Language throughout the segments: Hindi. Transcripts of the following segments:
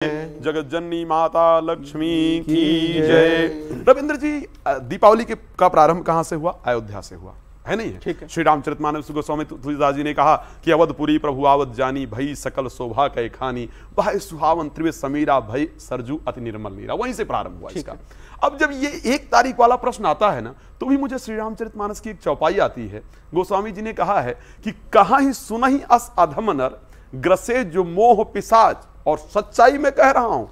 जगत जननी माता लक्ष्मी की जय। रविंद्र जी, दीपावली का प्रारंभ कहां से हुआ? अयोध्या से हुआ, है नहीं है? ठीक है। श्री रामचरितमानस गोस्वामी तुलसीदास जी ने कहा कि अवधपुरी प्रभु आवत जानी, भई सकल शोभा कै खानी, भाई सुहावन त्रिवे समीरा, भई सरजू अति निर्मल नीरा। वहीं से प्रारंभ हुआ इसका। अब जब ये 1 तारीख वाला प्रश्न आता है ना, तो भी मुझे श्री रामचरितमानस की एक चौपाई आती है। गोस्वामी जी ने कहा है कि कहां ही सुनहि अस अधम नर, ग्रसे जो मोह पिशाच, और सच्चाई में कह रहा हूं,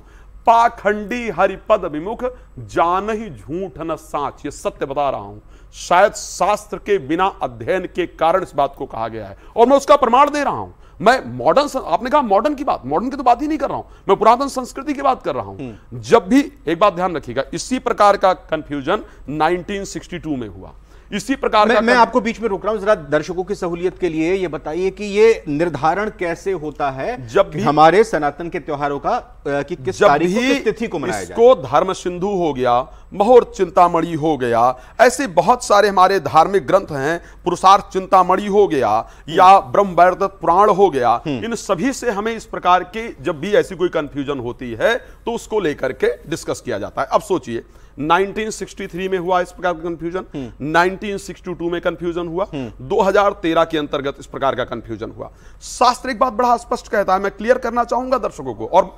पाखंडी हरिपद विमुख, जान ही झूठ न साच। ये सत्य बता रहा हूं, शायद शास्त्र के बिना अध्ययन के कारण इस बात को कहा गया है, और मैं उसका प्रमाण दे रहा हूं। मैं मॉडर्न, आपने कहा मॉडर्न की बात, मॉडर्न की तो बात ही नहीं कर रहा हूं, मैं पुरातन संस्कृति की बात कर रहा हूं। जब भी, एक बात ध्यान रखिएगा, इसी प्रकार का कंफ्यूजन 1962 में हुआ। इसी प्रकार मैं आपको बीच में रोक रहा हूं, जरा दर्शकों की सहूलियत के लिए ये बताइए कि ये निर्धारण कैसे होता है जब भी हमारे सनातन के त्योहारों का कि किस तारीख को, किस तिथि को मनाया जाए? इसको धर्म सिंधु हो गया, महोर चिंतामणि हो गया, ऐसे बहुत सारे हमारे धार्मिक ग्रंथ हैं, पुरुषार्थ चिंतामणि हो गया या ब्रह्म वैवर्त पुराण हो गया। इन सभी से हमें इस प्रकार के जब भी ऐसी कोई कंफ्यूजन होती है तो उसको लेकर के डिस्कस किया जाता है। अब सोचिए, 1963 में हुआ इस प्रकार का कंफ्यूजन, 1962 में कंफ्यूजन हुआ, 2013 के अंतर्गत इस प्रकार का कंफ्यूजन हुआ। शास्त्र एक बात बड़ा स्पष्ट कहता है, मैं क्लियर करना चाहूंगा दर्शकों को। और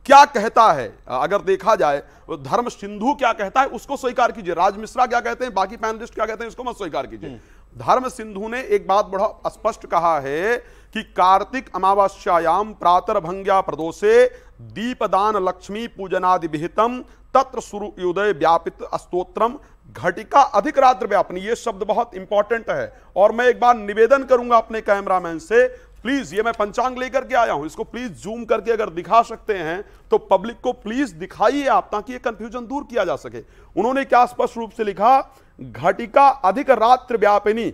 क्या कहता है, अगर देखा जाए धर्म सिंधु क्या कहता है उसको स्वीकार कीजिए, राज मिश्रा क्या कहते हैं, बाकी पैनलिस्ट क्या कहते हैं इसको मत स्वीकार कीजिए। धर्म सिंधु ने एक बात बड़ा स्पष्ट कहा है कि कार्तिक अमावस्यायाम प्रातर्भंग्या प्रदोषे दीपदान लक्ष्मी पूजनादि विहितम तत्र सूर्योदय व्यापित स्तोत्रम घटिका अधिक रात्र व्यापनी। ये शब्द बहुत इंपॉर्टेंट है, और मैं एक बार निवेदन करूंगा अपने कैमरामैन से, प्लीज, ये मैं पंचांग लेकर के आया हूं, इसको प्लीज जूम करके अगर दिखा सकते हैं तो पब्लिक को प्लीज दिखाइए आप, ताकि ये कंफ्यूजन दूर किया जा सके। उन्होंने क्या स्पष्ट रूप से लिखा, घटिका अधिक रात्र व्यापिनी,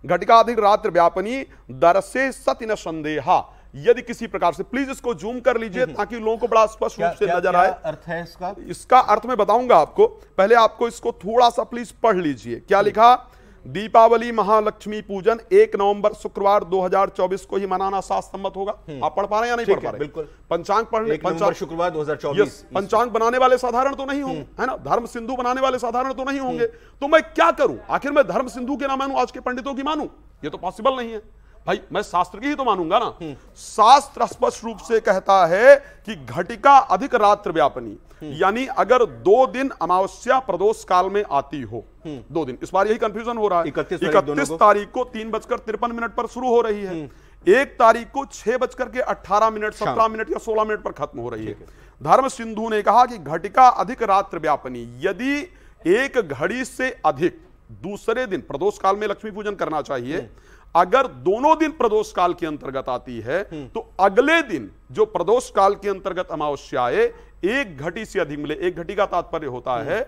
घटिका अधिक रात्र व्यापिनी दर्शे सति न संदेहा। यदि किसी प्रकार से, प्लीज इसको जूम कर लीजिए ताकि लोगों को बड़ा स्पष्ट रूप से नजर आए। अर्थ है इसका? इसका अर्थ मैं बताऊंगा आपको, पहले आपको इसको थोड़ा सा प्लीज पढ़ लीजिए। क्या लिखा? दीपावली महालक्ष्मी पूजन 1 नवंबर शुक्रवार 2024 को ही मनाना शास्त्र सम्मत होगा। आप पढ़ पा रहे हैं या नहीं पढ़ पा रहे? बिल्कुल। पंचांग पढ़ने, पंचांग शुक्रवार 2024। पंचांग बनाने वाले साधारण तो नहीं होंगे, है ना? धर्म सिंधु बनाने वाले साधारण तो नहीं होंगे, तो मैं क्या करूं? आखिर मैं धर्म सिंधु के ना मानूं, आज के पंडितों की मानूं? ये तो पॉसिबल नहीं है भाई, मैं शास्त्र की ही तो मानूंगा ना। शास्त्र स्पष्ट रूप से कहता है कि घटिका अधिक रात्र व्यापनी, यानी अगर 2 दिन अमावस्या प्रदोष काल में आती हो, 2 दिन, इस बार यही कंफ्यूजन हो रहा है। 31 तारीख को 3:53 पर शुरू हो रही है, 1 तारीख को 6:18, 17 मिनट या 16 मिनट पर खत्म हो रही है। धर्म सिंधु ने कहा कि घटिका अधिक रात्र व्यापनी, यदि 1 घड़ी से अधिक दूसरे दिन प्रदोष काल में लक्ष्मी पूजन करना चाहिए, अगर दोनों दिन प्रदोष काल के अंतर्गत आती है तो अगले दिन जो प्रदोष काल के अंतर्गत अमावस्या आए 1 घड़ी से अधिक मिले। 1 घड़ी का तात्पर्य होता है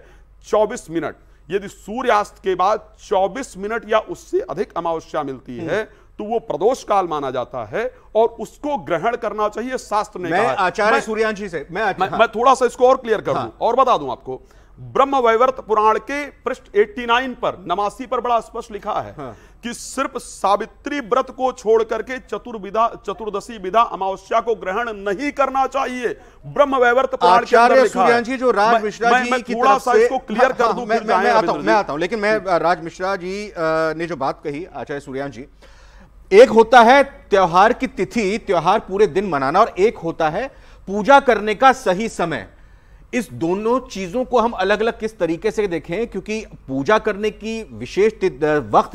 24 मिनट। यदि सूर्यास्त के बाद 24 मिनट या उससे अधिक अमावस्या मिलती है तो वो प्रदोष काल माना जाता है और उसको ग्रहण करना चाहिए, शास्त्र ने कहा। आचार्य सूर्यांशी से मैं थोड़ा सा इसको और क्लियर कर दूं और बता दूं आपको। ब्रह्म वैवर्त पुराण के पृष्ठ 89 पर, 89 पर बड़ा स्पष्ट लिखा है कि सिर्फ सावित्री व्रत को छोड़ करके चतुर्दशी विधा अमावस्या को ग्रहण नहीं करना चाहिए। ब्रह्म वैवर्त पुराण के अंदर लिखा है। सूर्यांशी जो राज मिश्रा जी की थोड़ा सा इसको क्लियर कर दूं, मैं आता हूं, लेकिन मैं राज मिश्रा जी ने जो बात कही, आचार्य सूर्यांशी, एक होता है त्योहार की तिथि, त्योहार पूरे दिन मनाना, और एक होता है पूजा करने का सही समय। इस दोनों चीजों को हम अलग अलग किस तरीके से देखें, क्योंकि पूजा करने की विशेष वक्त